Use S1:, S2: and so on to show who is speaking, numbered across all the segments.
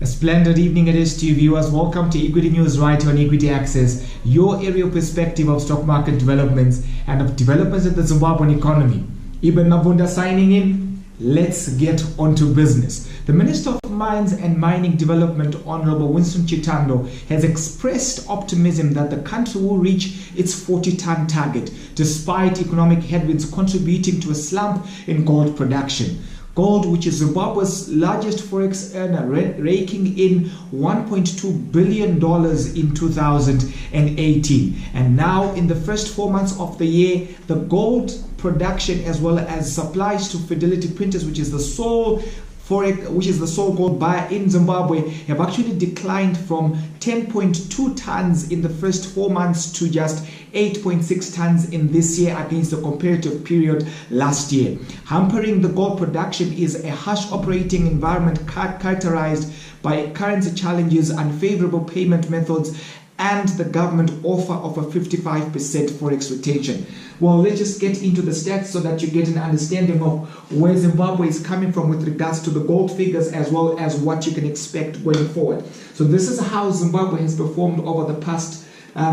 S1: A splendid evening it is to you viewers. Welcome to Equity News right here on Equity Access, your aerial perspective of stock market developments and of developments in the Zimbabwean economy. Ibn Mavunda signing in. Let's get on to business. The Minister of Mines and Mining Development, Honorable Winston Chitando, has expressed optimism that the country will reach its 40-ton target, despite economic headwinds contributing to a slump in gold production. Gold, which is Zimbabwe's largest forex earner, raking in $1.2 billion in 2018. And now, in the first 4 months of the year, the gold production as well as supplies to Fidelity Printers, which is the sole gold buyer in Zimbabwe, have actually declined from 10.2 tons in the first 4 months to just 8.6 tons in this year against the comparative period last year. Hampering the gold production is a harsh operating environment characterized by currency challenges, unfavorable payment methods, and the government offer of a 55% forex retention. Well, let's just get into the stats so that you get an understanding of where Zimbabwe is coming from with regards to the gold figures as well as what you can expect going forward. So this is how Zimbabwe has performed over the past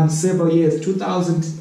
S1: several years,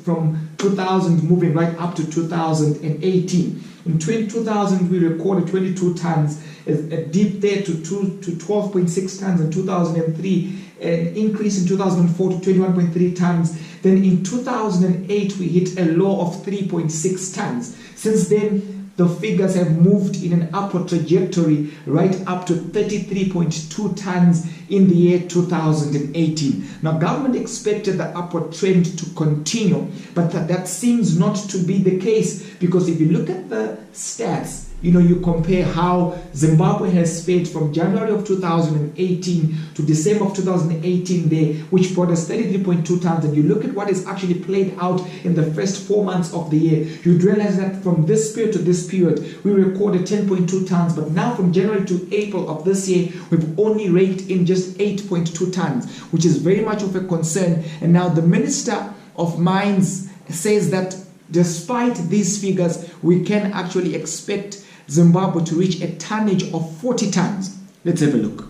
S1: from 2000 moving right up to 2018. In 2000, we recorded 22 tons, a dip there to 12.6 tons in 2003, an increase in 2004 to 21.3 tons. Then in 2008, we hit a low of 3.6 tons. Since then, the figures have moved in an upward trajectory right up to 33.2 tons in the year 2018. Now, government expected the upward trend to continue, but that seems not to be the case, because if you look at the stats, you compare how Zimbabwe has fared from January of 2018 to December of 2018 there, which brought us 33.2 tons, and you look at what is actually played out in the first 4 months of the year, you'd realize that from this period to this period, we recorded 10.2 tons, but now from January to April of this year, we've only raked in just 8.2 tons, which is very much of a concern. And now the Minister of Mines says that despite these figures, we can actually expect Zimbabwe to reach a tonnage of 40 tons. Let's have a look.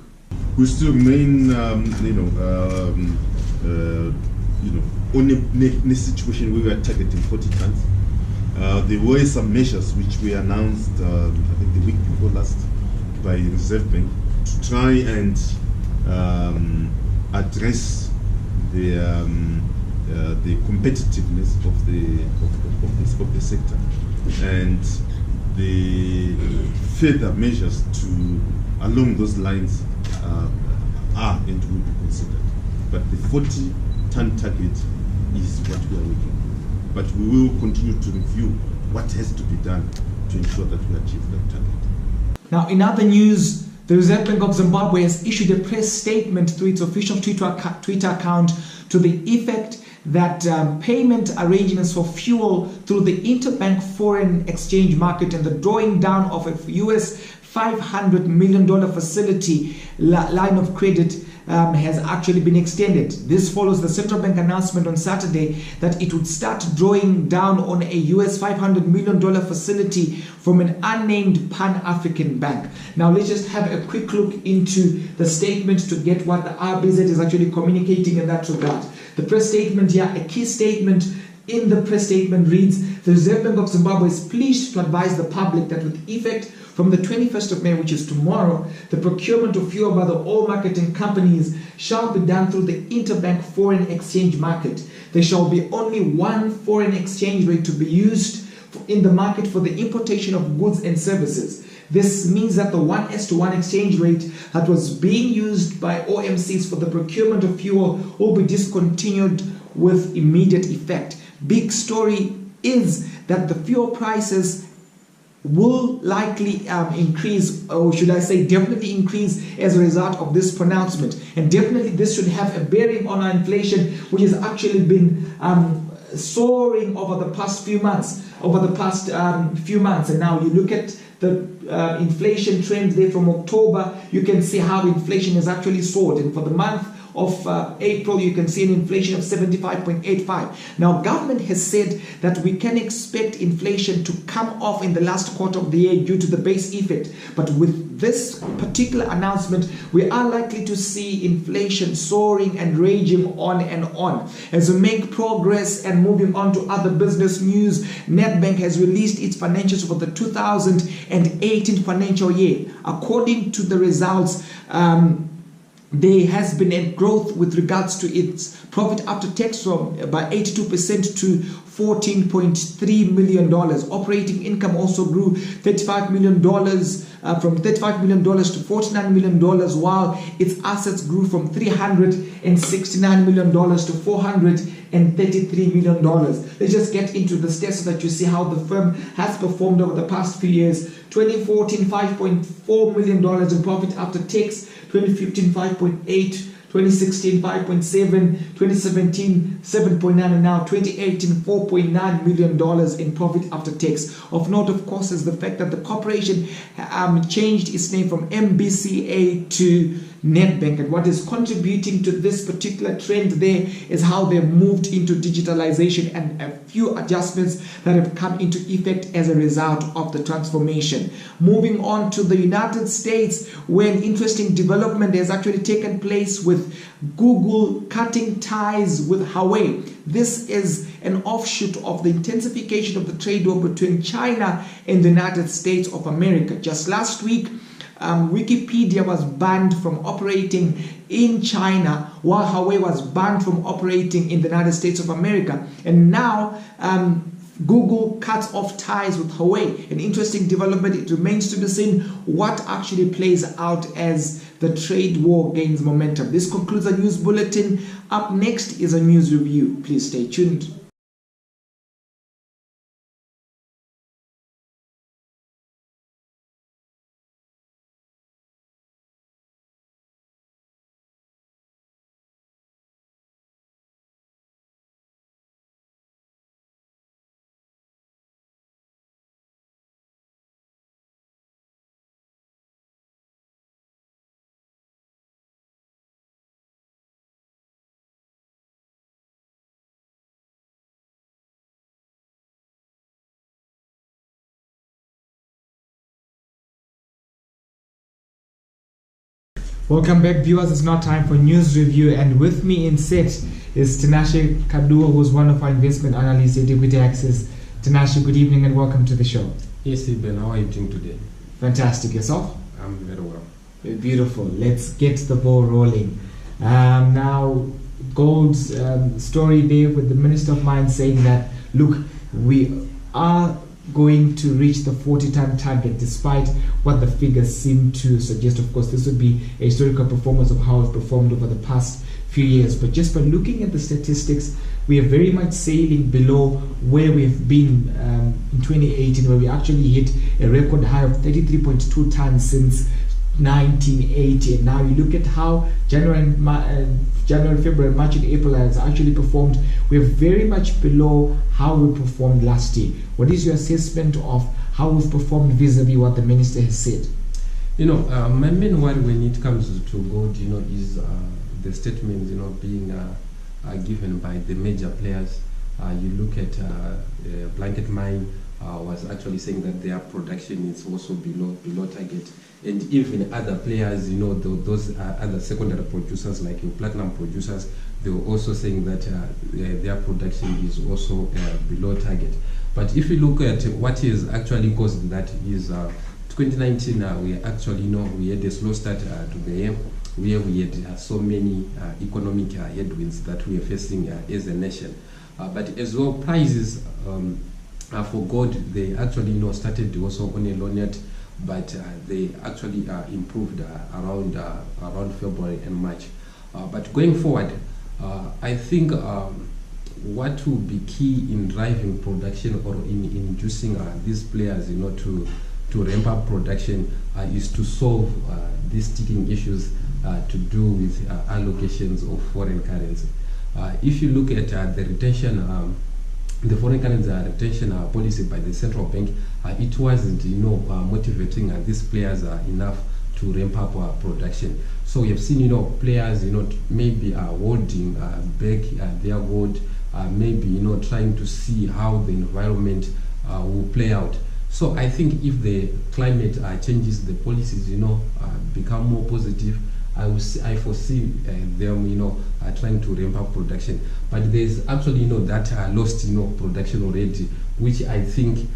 S2: We still remain, in a situation where we are targeting 40 tons. There were some measures which we announced, I think the week before last, by Reserve Bank to try and address the competitiveness of the sector, and the further measures along those lines are and will be considered. But the 40-ton target is what we are working on. But we will continue to review what has to be done to ensure that we achieve that target.
S1: Now, in other news, the Reserve Bank of Zimbabwe has issued a press statement through its official Twitter account to the effect that payment arrangements for fuel through the interbank foreign exchange market and the drawing down of a US $500 million facility line of credit has actually been extended. This follows the central bank announcement on Saturday that it would start drawing down on a US $500 million facility from an unnamed Pan-African bank. Now, let's just have a quick look into the statement to get what the RBZ is actually communicating in that regard. The press statement here, a key statement in the press statement reads, the Reserve Bank of Zimbabwe is pleased to advise the public that with effect from the 21st of May, which is tomorrow, the procurement of fuel by the oil marketing companies shall be done through the interbank foreign exchange market. There shall be only one foreign exchange rate to be used in the market for the importation of goods and services. This means that the 1:1 exchange rate that was being used by OMCs for the procurement of fuel will be discontinued with immediate effect. Big story is that the fuel prices will likely increase, or should I say definitely increase, as a result of this pronouncement. And definitely this should have a bearing on our inflation, which has actually been soaring over the past few months. And now you look at the inflation trend there from October, you can see how inflation has actually soared. And for the month of April, you can see an inflation of 75.85. Now, government has said that we can expect inflation to come off in the last quarter of the year due to the base effect. But with this particular announcement, we are likely to see inflation soaring and raging on and on. As we make progress and moving on to other business news, Nedbank has released its financials for the 2018 financial year. According to the results, there has been a growth with regards to its profit after tax from by 82% to $14.3 million. Operating income also grew $35 million from $35 million to $49 million, while its assets grew from $369 million to $433 million. Let's just get into the stats so that you see how the firm has performed over the past few years. 2014, $5.4 million in profit after tax. 2015, 5.8, 2016, 5.7, 2017, 7.9, and now 2018, $4.9 million in profit after tax. Of note, of course, is the fact that the corporation changed its name from MBCA to Nedbank, and what is contributing to this particular trend there is how they moved into digitalization and a few adjustments that have come into effect as a result of the transformation. Moving on to the United States, where an interesting development has actually taken place with Google cutting ties with Huawei. This is an offshoot of the intensification of the trade war between China and the United States of America. Just last week, Wikipedia was banned from operating in China, while Huawei was banned from operating in the United States of America. And now Google cuts off ties with Huawei. An interesting development. It remains to be seen what actually plays out as the trade war gains momentum. This concludes the news bulletin. Up next is a news review. Please stay tuned. Welcome back, viewers. It's now time for news review, and with me in set is Tinashe Kaduo, who's one of our investment analysts at Equity Access. Tinashe, good evening and welcome to the show.
S3: Yes, Ben, how are you doing today?
S1: Fantastic. Yourself?
S3: I'm very well.
S1: Beautiful. Let's get the ball rolling. Now, Gold's story there with the Minister of Mines saying that, look, we are going to reach the 40-ton target despite what the figures seem to suggest. Of course, this would be a historical performance of how it's performed over the past few years, but just by looking at the statistics, we are very much sailing below where we've been in 2018, where we actually hit a record high of 33.2 tons since 1980. And now you look at how January, February, March and April has actually performed. We're very much below how we performed last year. What is your assessment of how we've performed vis-a-vis what the minister has said?
S3: You know, my main worry when it comes to gold, you know, is the statements, you know, being given by the major players. You look at Blanket Mine was actually saying that their production is also below target, and even other players, you know, those other secondary producers like your platinum producers, they were also saying that their production is also below target. But if you look at what is actually causing that is 2019, we actually know we had a slow start to the year, where we had so many economic headwinds that we are facing as a nation. But as well, prices for gold, they actually, you know, started also on a low net, but they actually improved around February and March. But going forward, I think what will be key in driving production or in inducing these players, you know, to ramp up production is to solve these sticking issues to do with allocations of foreign currency. If you look at the retention, the foreign currency retention policy by the central bank, it wasn't, you know, motivating these players enough to ramp up production. So we have seen, you know, players, you know, maybe holding back their gold, maybe, you know, trying to see how the environment will play out. So I think if the climate changes, the policies, become more positive, I foresee them, trying to ramp up production. But there's actually, that lost, production already, which I think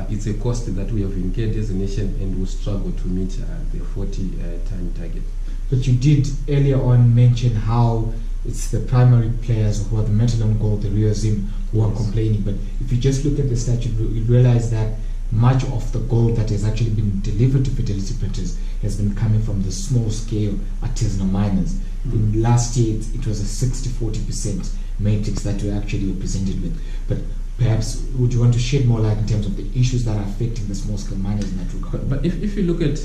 S3: it's a cost that we have incurred as a nation, and will struggle to meet the 40-ton target.
S1: But you did earlier on mention how it's the primary players who are the metal and gold, the RBZ Zim, who are complaining. But if you just look at the statute, you realize that much of the gold that has actually been delivered to fidelity printers has been coming from the small-scale artisanal miners. In last year, it was a 60-40% matrix that we actually were presented with. But perhaps would you want to shed more light in terms of the issues that are affecting the small-scale miners in that regard?
S3: But if you look at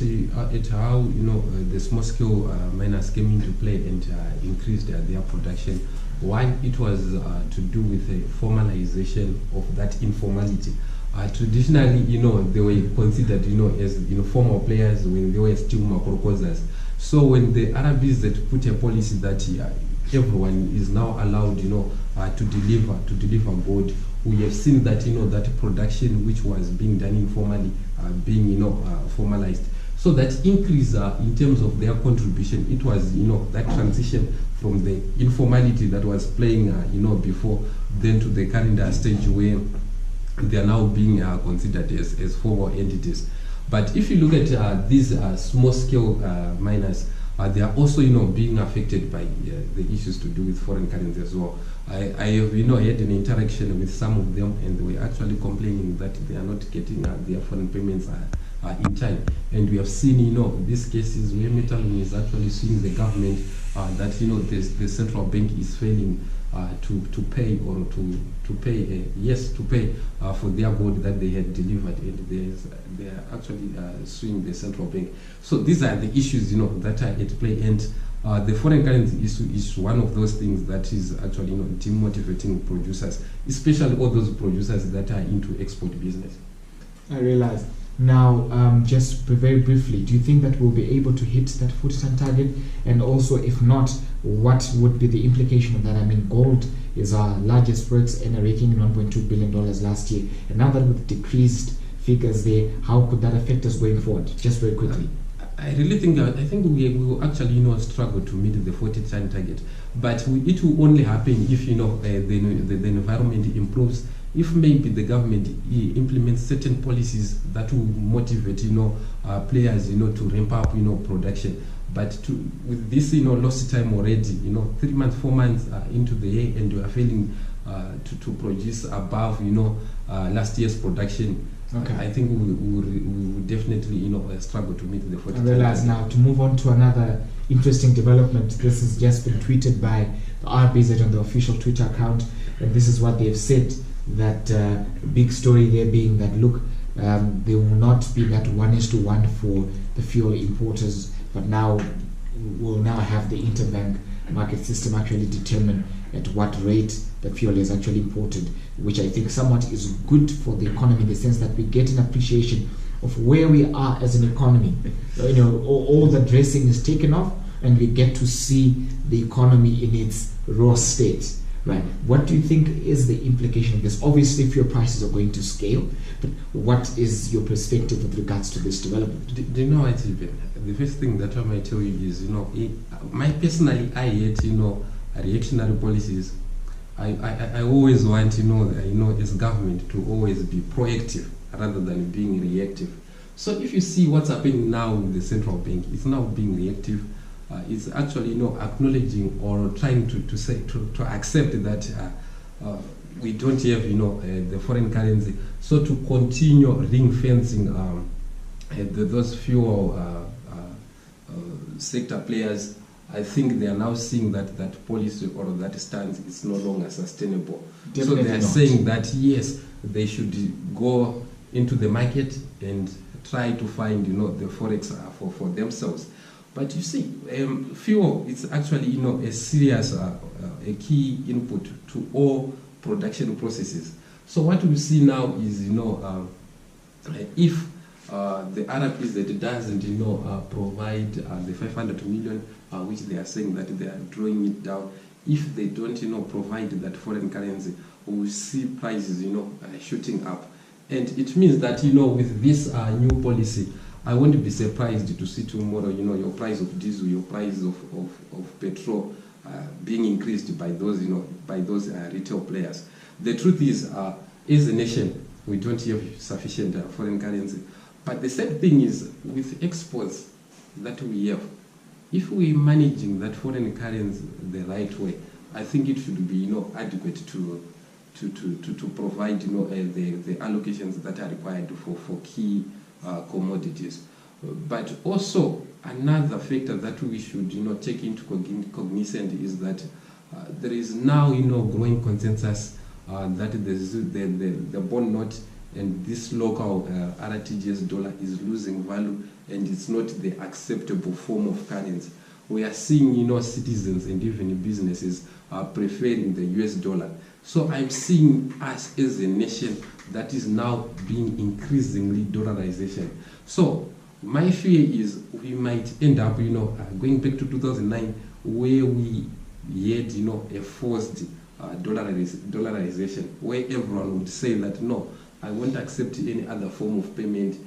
S3: how the small-scale miners came into play and increased their production, one, it was to do with the formalization of that informality. Traditionally, they were considered, as formal players when they were still makorkozas. So when the RBZ put a policy that everyone is now allowed, to deliver gold, we have seen that, that production which was being done informally, being, formalized. So that increase in terms of their contribution, it was, that transition from the informality that was playing, before, then to the current stage where they are now being considered as formal entities. But if you look at these small-scale miners, they are also, being affected by the issues to do with foreign currency as well. I have, had an interaction with some of them, and they were actually complaining that they are not getting their foreign payments in time. And we have seen, these cases where Metalum is actually suing the government that, the central bank is failing to pay or to pay for their gold that they had delivered, and they are actually suing the central bank. So these are the issues that are at play, and the foreign currency issue is one of those things that is actually demotivating producers, especially all those producers that are into export business.
S1: I realize. Now, just very briefly, do you think that we'll be able to hit that 40-ton target? And also, if not, what would be the implication of that? I mean, gold is our largest forex earner, raking in $1.2 billion last year. And now that with decreased figures there, how could that affect us going forward? Just very quickly.
S3: I really think that we will actually struggle to meet the 40-ton target. But it will only happen if the environment improves. If maybe the government implements certain policies that will motivate players to ramp up production. But with this lost time already, 3 months, 4 months into the year, and we are failing to produce above last year's production. Okay. I think we will definitely struggle to meet the 40.
S1: I realize now, to move on to another interesting development. This has just been tweeted by the RBZ on the official Twitter account, and this is what they have said. That big story there being that, look, there will not be that 1:1 for the fuel importers, but now we'll now have the interbank market system actually determine at what rate the fuel is actually imported, which I think somewhat is good for the economy in the sense that we get an appreciation of where we are as an economy. All the dressing is taken off, and we get to see the economy in its raw state. Right. What do you think is the implication of this? Obviously, fuel prices are going to scale, but what is your perspective with regards to this development?
S3: Do you know what, the first thing that I might tell you is, personally, I hate, reactionary policies. I always want, as government to always be proactive rather than being reactive. So if you see what's happening now with the central bank, it's now being reactive. It's actually acknowledging or trying to accept that we don't have the foreign currency. So to continue ring fencing those fuel sector players, I think they are now seeing that policy or that stance is no longer sustainable. Definitely. So they are saying that yes, they should go into the market and try to find the forex for themselves. But you see, fuel is actually a serious, a key input to all production processes. So what we see now is, if the RBZ doesn't, provide the 500 million, which they are saying that they are drawing it down, if they don't, provide that foreign currency, we will see prices, shooting up. And it means that, with this new policy, I won't be surprised to see tomorrow, your price of diesel, your price of petrol being increased by those, by those retail players. The truth is, as a nation, we don't have sufficient foreign currency. But the sad thing is, with exports that we have, if we're managing that foreign currency the right way, I think it should be, adequate to provide, the allocations that are required for key commodities. But also, another factor that we should, take into cognizance is that there is now, growing consensus that the bond note and this local RTGS dollar is losing value, and it's not the acceptable form of currency. We are seeing, citizens and even businesses preferring the US dollar. So I'm seeing us as a nation that is now being increasingly dollarization. So my fear is we might end up, going back to 2009, where we had, a forced dollarization, where everyone would say that, no, I won't accept any other form of payment,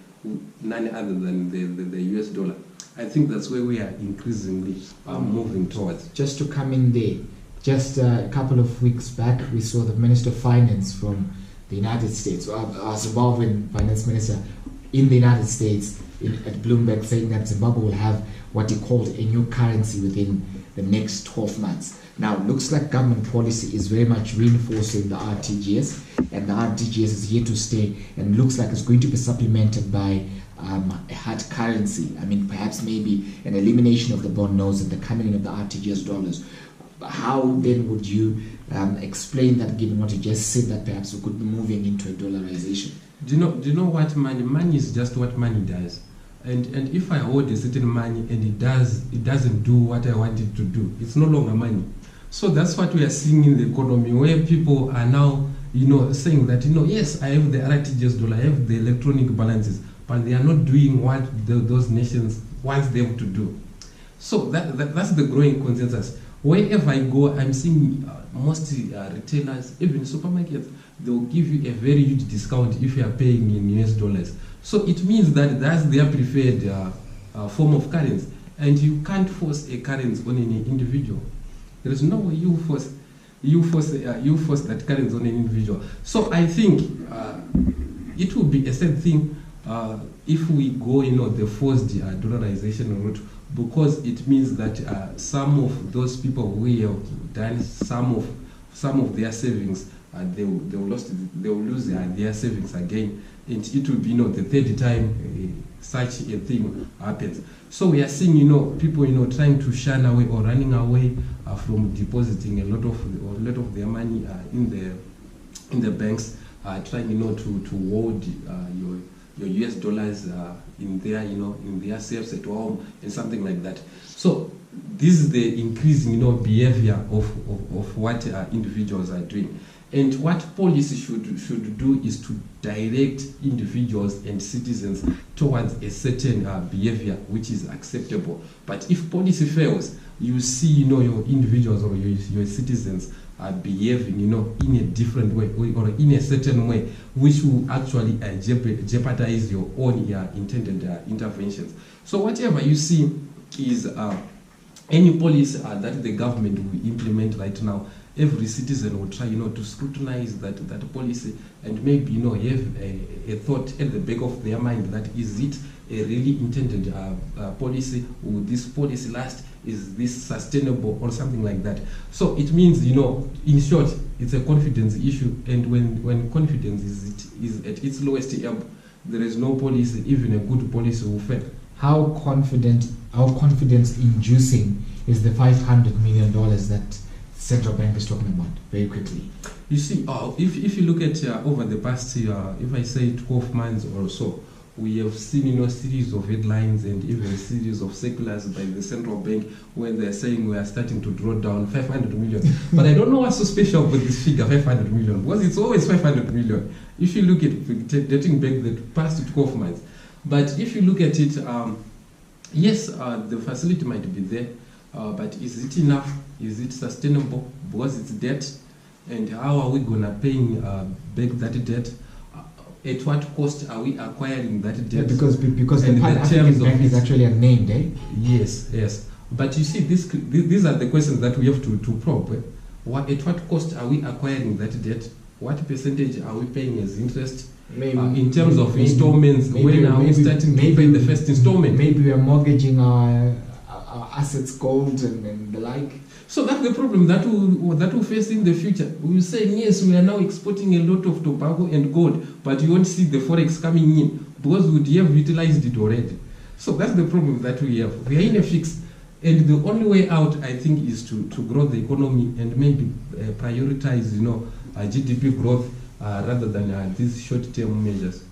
S3: none other than the US dollar. I think that's where we are increasingly moving towards.
S1: Just to come in there, just a couple of weeks back, we saw the Minister of Finance from the United States, our Zimbabwean Finance Minister in the United States, at Bloomberg, saying that Zimbabwe will have what he called a new currency within the next 12 months. Now, it looks like government policy is very much reinforcing the RTGS, and the RTGS is here to stay, and looks like it's going to be supplemented by a hard currency. I mean, perhaps maybe an elimination of the bond notes and the coming in of the RTGS dollars. How then would you explain that, given what you just said, that perhaps we could be moving into a dollarization?
S3: Do you know what money? Money is just what money does. And if I hold a certain money and it doesn't do what I want it to do, it's no longer money. So that's what we are seeing in the economy, where people are now, saying that, yes, I have the RTGS dollar, I have the electronic balances, but they are not doing what those nations want them to do. So that's the growing consensus. Wherever I go, I'm seeing most retailers, even supermarkets, they will give you a very huge discount if you are paying in US dollars. So it means that that's their preferred form of currency, and you can't force a currency on an individual. There is no way you force that currency on an individual. So I think it will be a sad thing if we go, the forced dollarization route, because it means that some of those people who have done some of their savings, they will lose their savings again, and it will be the third time such a thing happens. So we are seeing people trying to shun away or running away from depositing a lot of their money in the banks, trying to hold your US dollars in their safes at home and something like that. So this is the increasing behavior of what individuals are doing. And what policy should do is to direct individuals and citizens towards a certain behavior which is acceptable. But if policy fails, you see your individuals or your citizens are behaving in a different way or in a certain way, which will actually jeopardize your own intended interventions. So whatever you see is any policy that the government will implement right now, every citizen will try to scrutinize that policy, and maybe have a thought at the back of their mind that, is it a really intended policy? Will this policy last? Is this sustainable, or something like that? So it means, in short, it's a confidence issue, and when confidence is at its lowest ebb, there is no policy, even a good policy, will fail.
S1: How confidence inducing is the $500 million that central bank is talking about? Very quickly.
S3: You see, if you look at over the past if I say 12 months or so, we have seen series of headlines and even series of circulars by the central bank where they're saying we are starting to draw down 500 million. But I don't know what's so special with this figure, 500 million, because it's always 500 million. If you look at dating back the past 12 months. But if you look at it, yes, the facility might be there, but is it enough? Is it sustainable? Because it's debt, and how are we gonna pay back that debt? at what cost are we acquiring that debt?
S1: Yeah, because the
S3: And
S1: Pan
S3: the
S1: African
S3: terms of
S1: Bank is
S3: it.
S1: actually unnamed, eh?
S3: Yes. But you see, these are the questions that we have to probe. At what cost are we acquiring that debt? What percentage are we paying as interest? In terms of installments, when are we starting to pay the first installment?
S1: Maybe we are mortgaging our assets, gold and the like.
S3: So that's the problem that we'll face in the future. We'll say, yes, we are now exporting a lot of tobacco and gold, but you won't see the forex coming in because we would have utilized it already. So that's the problem that we have. We are in a fix. And the only way out, I think, is to grow the economy and maybe prioritize, GDP growth rather than these short-term measures.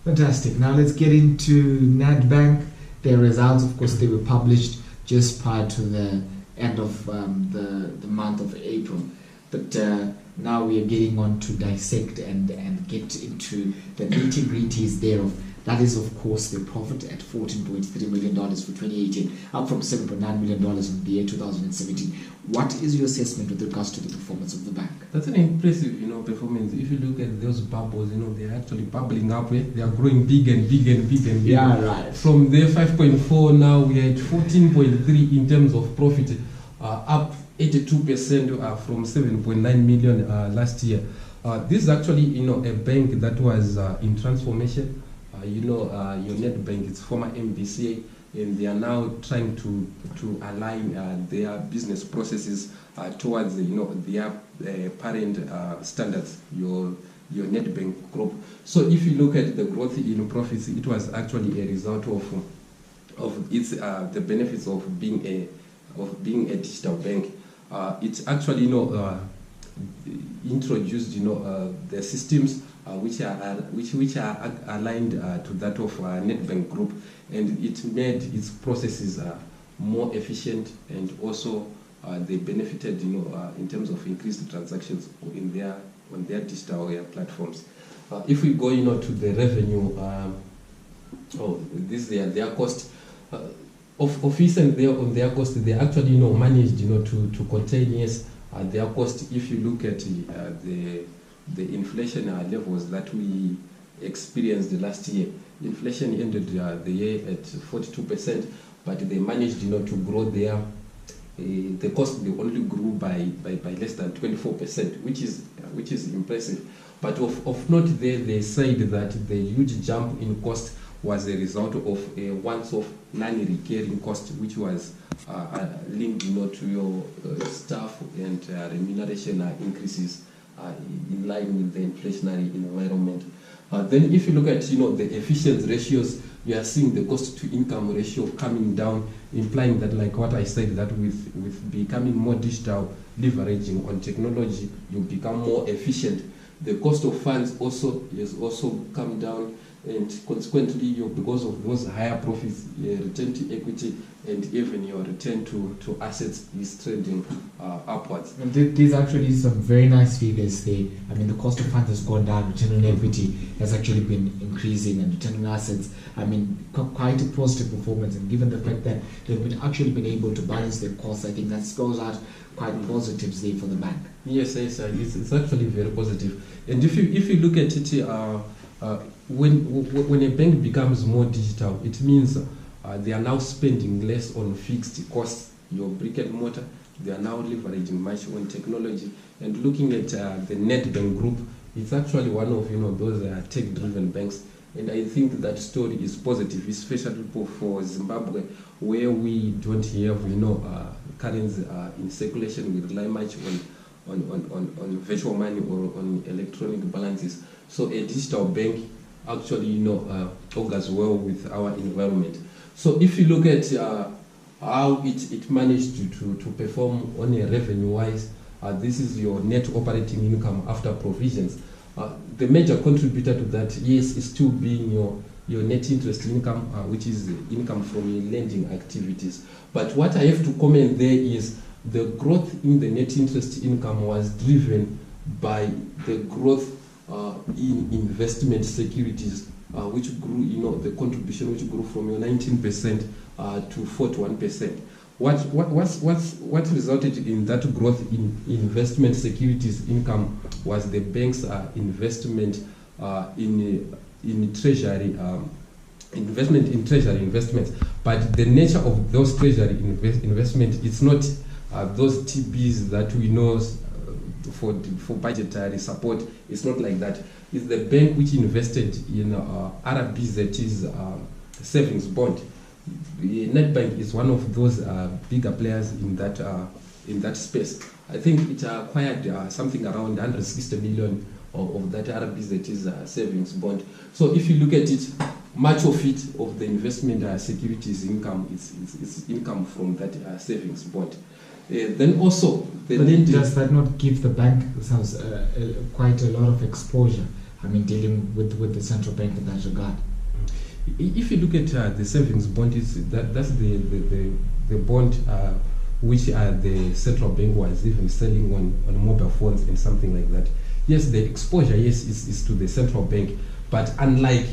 S1: Fantastic. Now let's get into Nedbank. Their results, of course, they were published just prior to the end of the month of April. But now we are getting on to dissect and get into the nitty-gritties thereof. That is, of course, the profit at $14.3 million for 2018, up from $7.9 million in the year 2017. What is your assessment with regards to the performance of the bank?
S3: That's an impressive, performance. If you look at those bubbles, they're actually bubbling up. They are growing big and big and big and big.
S1: Yeah, right.
S3: From there, 5.4, now we are at 14.3 in terms of profit, up 82% from 7.9 million last year. This is actually, a bank that was in transformation. Your Nedbank, it's former MBCA, and they are now trying to align their business processes towards their parent standards, your Nedbank group. So if you look at the growth in profits, it was actually a result of its the benefits of being a digital bank. It's actually introduced the systems which are aligned to that of Nedbank Group, and it made its processes more efficient, and also they benefited in terms of increased transactions on their digital platforms. If we go to the revenue, this their cost. Of recent, on their cost, they actually managed to contain their cost. If you look at the inflation levels that we experienced last year, inflation ended the year at 42%, but they managed to grow the cost. They only grew by less than 24%, which is impressive. But of note, they said that the huge jump in cost was a result of a once-off non-recurring cost, which was linked to your staff and remuneration increases in line with the inflationary environment. Then if you look at the efficiency ratios, you are seeing the cost-to-income ratio coming down, implying that, like what I said, that with becoming more digital, leveraging on technology, you become more efficient. The cost of funds has also come down, and consequently, because of those higher profits, return to equity and even your return to assets is trending upwards.
S1: And these actually some very nice figures there. I mean, the cost of funds has gone down, return on equity has actually been increasing, and return on assets, I mean, quite a positive performance. And given the fact that they've actually been able to balance their costs, I think that goes out quite positives there for the bank. Yes,
S3: it's actually very positive. And if you look at it, when a bank becomes more digital, it means they are now spending less on fixed costs. Your brick and mortar, they are now leveraging much on technology. And looking at the Nedbank Group, it's actually one of those tech-driven banks. And I think that story is positive, especially for Zimbabwe, where we don't have currency in circulation. We rely much on virtual money or on electronic balances. So a digital bank actually augurs well with our environment. So if you look at how it managed to perform on a revenue-wise, this is your net operating income after provisions. The major contributor to that, yes, is still being your net interest income, which is income from your lending activities. But what I have to comment there is the growth in the net interest income was driven by the growth in investment securities, which grew, the contribution which grew from your 19% to 41%. What resulted in that growth in investment securities income was the bank's investment in treasury investments, but the nature of those treasury investments, it's not those TBs that we know for budgetary support. It's not like that. It's the bank which invested in RBZ, is savings bond. The Nedbank is one of those bigger players in that space. I think it acquired something around 160 million of that RBZ is savings bond. So if you look at it, much of the investment securities income is income from that savings bond. Then also the lending.
S1: Does that not give the bank quite a lot of exposure? I mean, dealing with the central bank in that regard.
S3: If you look at the savings bond, that's the bond which the central bank was even selling on mobile phones and something like that. Yes, the exposure is to the central bank, but unlike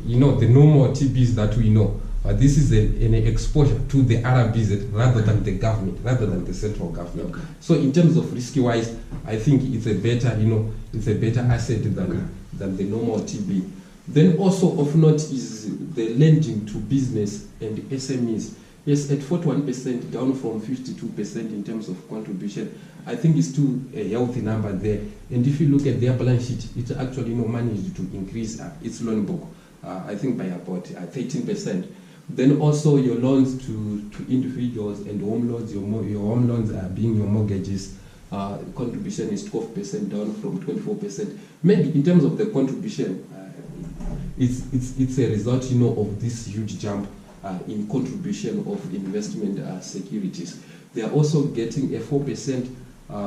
S3: the normal TBs that we know, this is an exposure to the RBZ rather than the government, rather than the central government. Okay. So in terms of risky-wise, I think it's a better asset than the normal TB. Then also of note is the lending to business and SMEs. Yes, at 41%, down from 52% in terms of contribution. I think it's still a healthy number there. And if you look at their balance sheet, it actually managed to increase its loan book, I think by about 13%. Then also your loans to individuals and home loans, your home loans being your mortgages, contribution is 12%, down from 24%. Maybe in terms of the contribution, it's a result of this huge jump in contribution of investment securities. They are also getting a 4%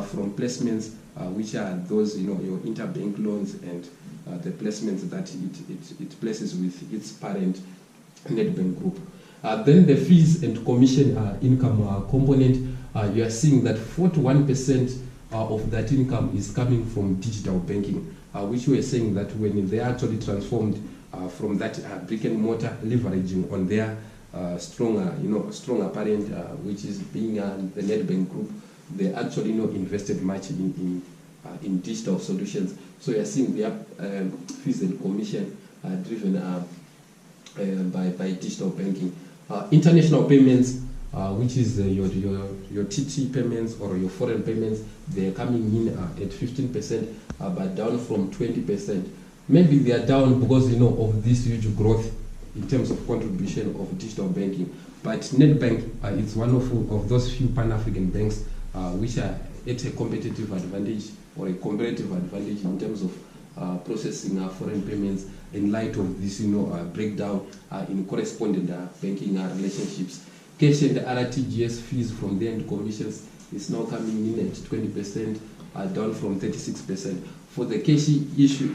S3: from placements, which are those your interbank loans and the placements that it places with its parent Nedbank Group. Then the fees and commission income component, you are seeing that 41% of that income is coming from digital banking, which we are saying that when they actually transformed from that brick and mortar, leveraging on their stronger parent, which is being the Nedbank Group, they actually invested much in digital solutions. So you are seeing their fees and commission driven by digital banking. International payments, which is your TT payments or your foreign payments, they are coming in at 15%, but down from 20%. Maybe they are down because of this huge growth in terms of contribution of digital banking. But Nedbank is one of those few Pan-African banks which are at a competitive advantage or a comparative advantage in terms of processing foreign payments in light of this breakdown in correspondent banking relationships. Cash and RTGS fees from the end commissions is now coming in at 20%, down from 36%. For the cash issue,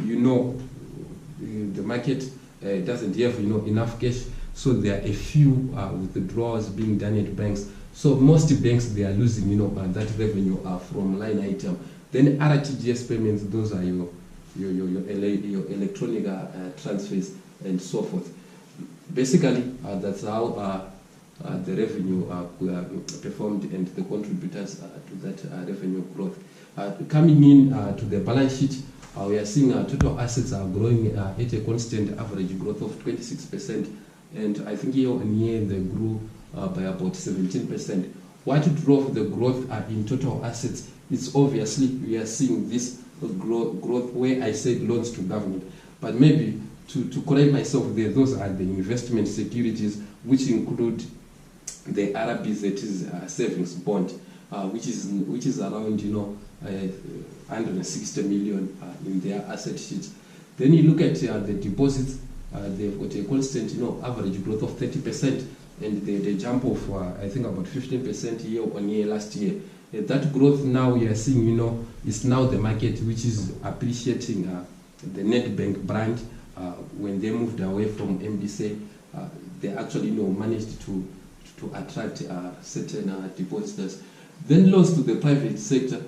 S3: the market doesn't have enough cash, so there are a few withdrawals being done at banks. So most banks, they are losing that revenue from line item. Then RTGS payments, those are your electronic transfers and so forth. Basically, that's how the revenue performed and the contributors to that revenue growth. Coming in to the balance sheet, we are seeing total assets are growing at a constant average growth of 26%, and I think year on year they grew by about 17%. What drove the growth in total assets? It's obviously we are seeing this growth where I said loans to government, but maybe to correct myself there, those are the investment securities, which include the RBZ savings bond, which is around 160 million in their asset sheet. Then you look at the deposits, they've got a constant average growth of 30%, and the jump of I think about 15% year on year last year. That growth now we are seeing is now the market which is appreciating the Nedbank brand. When they moved away from MBC, they actually managed to attract certain depositors. Then loans to the private sector,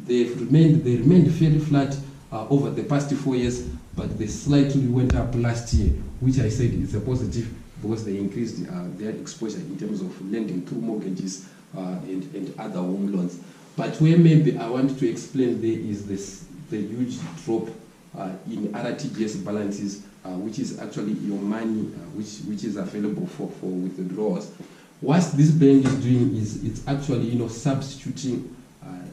S3: they remained fairly flat over the past 4 years, but they slightly went up last year, which I said is a positive because they increased their exposure in terms of lending through mortgages and other home loans. But where maybe I want to explain there is the huge drop in RTGS balances, which is actually your money, which is available for withdrawals. What this bank is doing is it's actually substituting,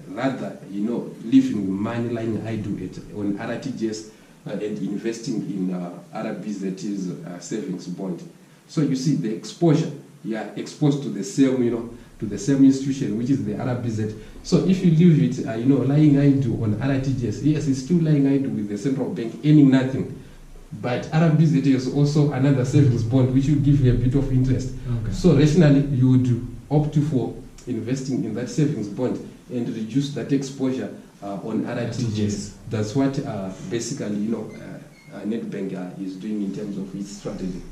S3: rather leaving money lying idle on RTGS and investing in RBZ's savings bond. So you see the exposure, you are exposed to the same to the same institution, which is the RBZ. So if you leave it lying idle on RTGS, yes, it's still lying idle with the central bank earning nothing. But RBZ is also another savings bond which will give you a bit of interest.
S1: Okay.
S3: So rationally, you would opt for investing in that savings bond and reduce that exposure on RTGS. That's what basically Nedbank is doing in terms of its strategy.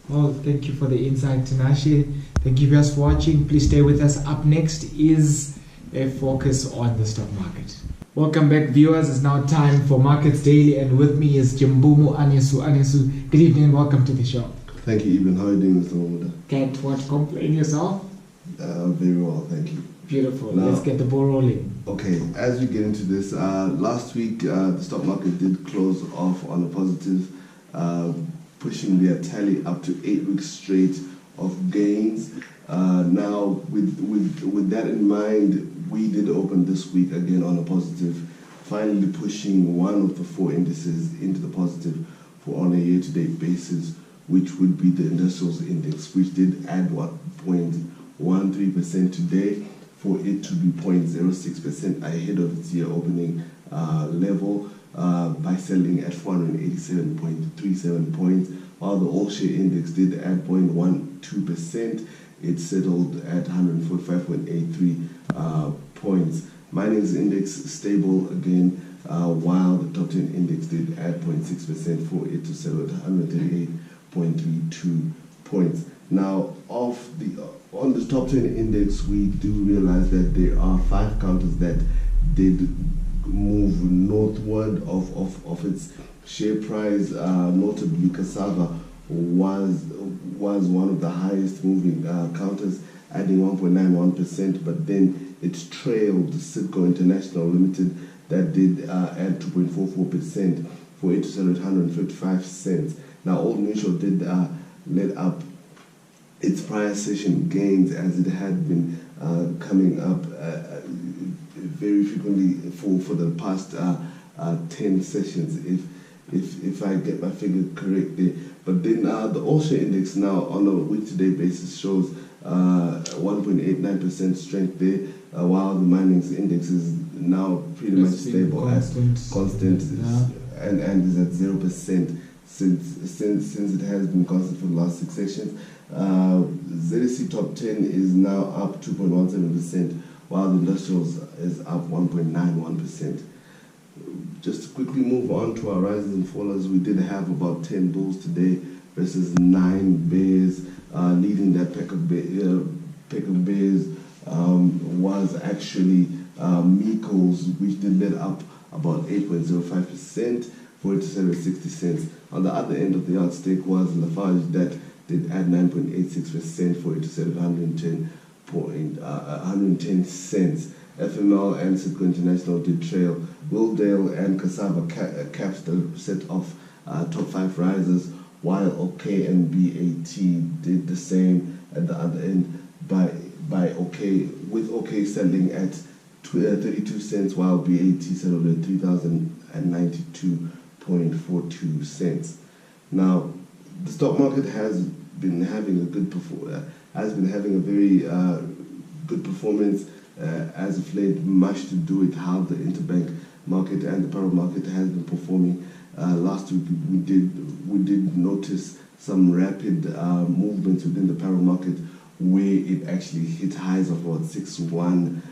S1: Well, thank you for the insight, Tinashe. Thank you guys for watching. Please stay with us. Up next is a focus on the stock market. Welcome back, viewers. It's now time for Markets Daily, and with me is Jimbumu Anesu. Anesu, good evening and welcome to the show.
S4: Thank you, Eben. How are you doing, Mr. Momuda?
S1: Can't what complain yourself?
S4: Very well, thank you.
S1: Beautiful.
S4: Now,
S1: let's get the ball rolling.
S4: Okay, as we get into this, last week the stock market did close off on a positive, pushing their tally up to 8 weeks straight of gains. Now, with that in mind, we did open this week again on a positive, finally pushing one of the 4 indices into the positive for on a year-to-date basis, which would be the industrials index, which did add 1.13% today for it to be 0.06% ahead of its year opening level by selling at 487.37 points, while the all-share index did add 0.12%. It settled at 145.83 points. Mining's index stable again, while the top 10 index did add 0.6% for it to settle at 138.32 points. Now, on the top 10 index, we do realize that there are 5 counters that did move northward of its share price. Notably, cassava was one of the highest moving counters, adding 1.91%, but then it trailed Citco International Limited that did add 2.44% for it to settle at 155 cents. Now, Old Mutual did let up its prior session gains, as it had been coming up very frequently for the past 10 sessions, if I get my figure correct there. But then the all-share index now on a week-to-day basis shows 1.89% strength there, while the mining's index is now pretty much stable, constant, and is at 0% since it has been constant for the last 6 sessions. ZSE top 10 is now up 2.17%, while the industrials is up 1.91%. Just to quickly move on to our rises and fallers, we did have about 10 bulls today versus 9 bears. Leading that pack of bears was actually Meikles, which did let up about 8.05% for it to settle at 60 cents. On the other end of the yardstick was Lafarge, that did add 9.86% for it to settle at 110 cents. FML and Citco International did trail. Willdale and Cassava capped the set of top 5 risers, while OK and BAT did the same at the other end by OK, with OK selling at 32 cents, while BAT settled at 3,092.42 cents. Now, the stock market has been having a very good performance as of late, much to do with how the interbank market and the parallel market has been performing. Last week we did notice some rapid movements within the parallel market, where it actually hit highs of about 6.1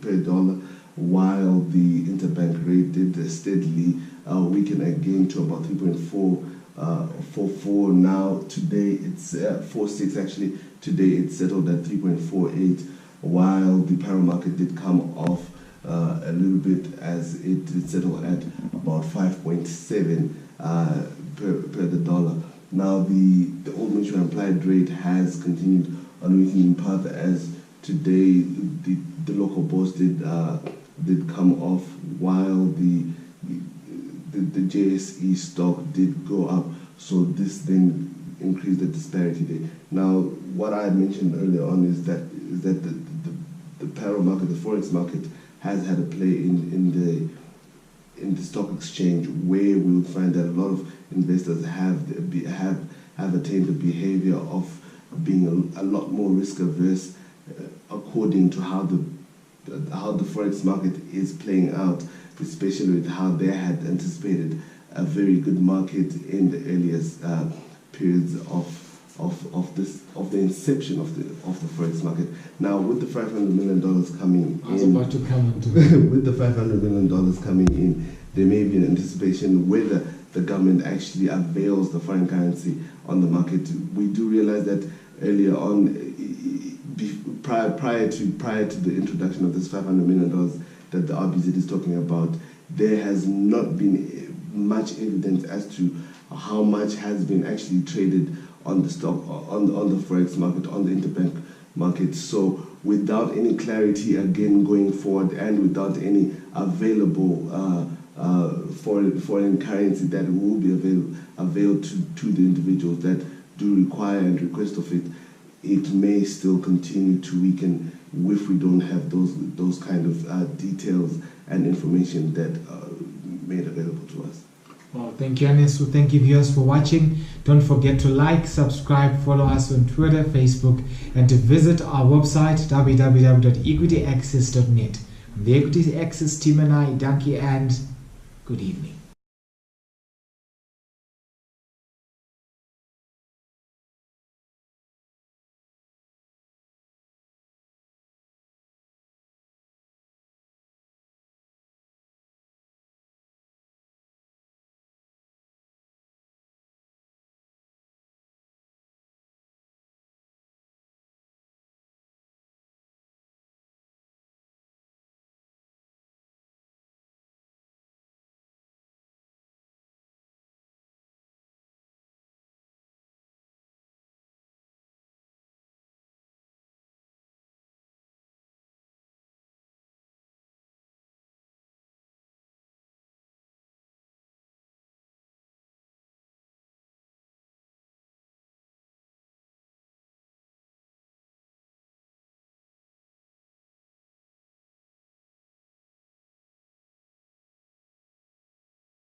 S4: per dollar, while the interbank rate did steadily weaken again to about 3.44. Now today it's 4.6 actually. Today it settled at 3.48, while the parallel market did come off a little bit, as it did settle at about 5.7 per the dollar. Now the Old Mutual implied rate has continued on a weakening path, as today the local bourse did did come off while the JSE stock did go up. So this then increased the disparity there. Now, what I mentioned earlier on is that the parallel market, the forex market, has had a play in the stock exchange, where we'll find that a lot of investors have attained the behavior of being a lot more risk averse, according to how the forex market is playing out, especially with how they had anticipated a very good market in the earliest periods of the inception of the forex market. Now, with the $500 million coming
S1: I was
S4: in,
S1: about to come into
S4: with the $500 million coming in, there may be an anticipation whether the government actually avails the foreign currency on the market. We do realize that earlier on, prior to the introduction of this $500 million that the RBZ is talking about, there has not been much evidence as to how much has been actually traded on the stock, on the forex market, on the interbank market. So without any clarity again going forward, and without any available foreign currency that will be availed to the individuals that do require and request of it, it may still continue to weaken if we don't have those kind of details and information that are made available to us.
S1: Well, thank you, Anesu. Thank you, viewers, for watching. Don't forget to like, subscribe, follow us on Twitter, Facebook, and to visit our website, www.equityaccess.net. The Equity Access team and I, thank you and good evening.